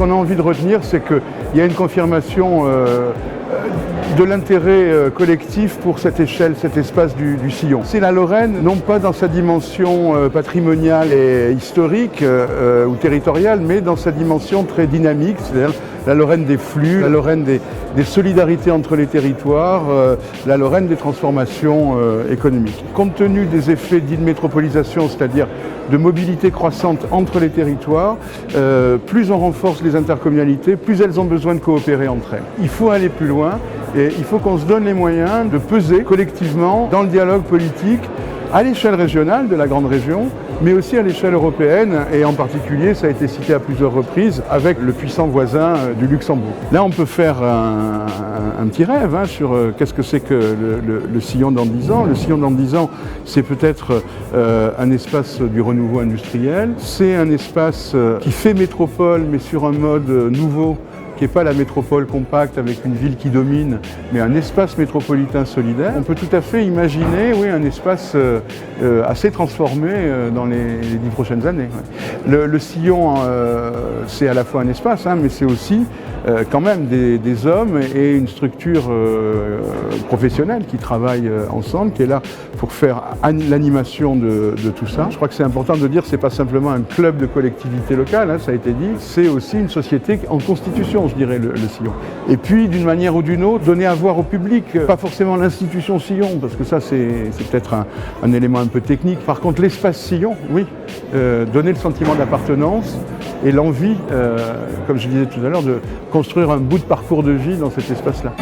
qu'on a envie de retenir, c'est qu'il y a une confirmation de l'intérêt collectif pour cette échelle, cet espace du Sillon. C'est la Lorraine, non pas dans sa dimension patrimoniale et historique ou territoriale, mais dans sa dimension très dynamique, c'est-à-dire la Lorraine des flux, la Lorraine des solidarités entre les territoires, la Lorraine des transformations économiques. Compte tenu des effets dits de métropolisation, c'est-à-dire de mobilité croissante entre les territoires, plus on renforce les intercommunalités, plus elles ont besoin de coopérer entre elles. Il faut aller plus loin et il faut qu'on se donne les moyens de peser collectivement dans le dialogue politique à l'échelle régionale de la grande région, mais aussi à l'échelle européenne, et en particulier, ça a été cité à plusieurs reprises, avec le puissant voisin du Luxembourg. Là, on peut faire un petit rêve sur qu'est-ce que c'est que le Sillon dans 10 ans. Le Sillon dans 10 ans, c'est peut-être un espace du renouveau industriel, c'est un espace qui fait métropole, mais sur un mode nouveau, qui n'est pas la métropole compacte avec une ville qui domine, mais un espace métropolitain solidaire. On peut tout à fait imaginer un espace assez transformé dans les 10 prochaines années. Le Sillon, c'est à la fois un espace, mais c'est aussi quand même des hommes et une structure professionnelle qui travaillent ensemble, qui est là pour faire l'animation de tout ça. Je crois que c'est important de dire que ce n'est pas simplement un club de collectivités locales, ça a été dit, c'est aussi une société en constitution, je dirais, le Sillon. Et puis, d'une manière ou d'une autre, donner à voir au public, pas forcément l'institution Sillon, parce que ça, c'est peut-être un élément un peu technique. Par contre, l'espace Sillon, oui, donner le sentiment d'appartenance et l'envie, comme je disais tout à l'heure, de construire un bout de parcours de vie dans cet espace-là.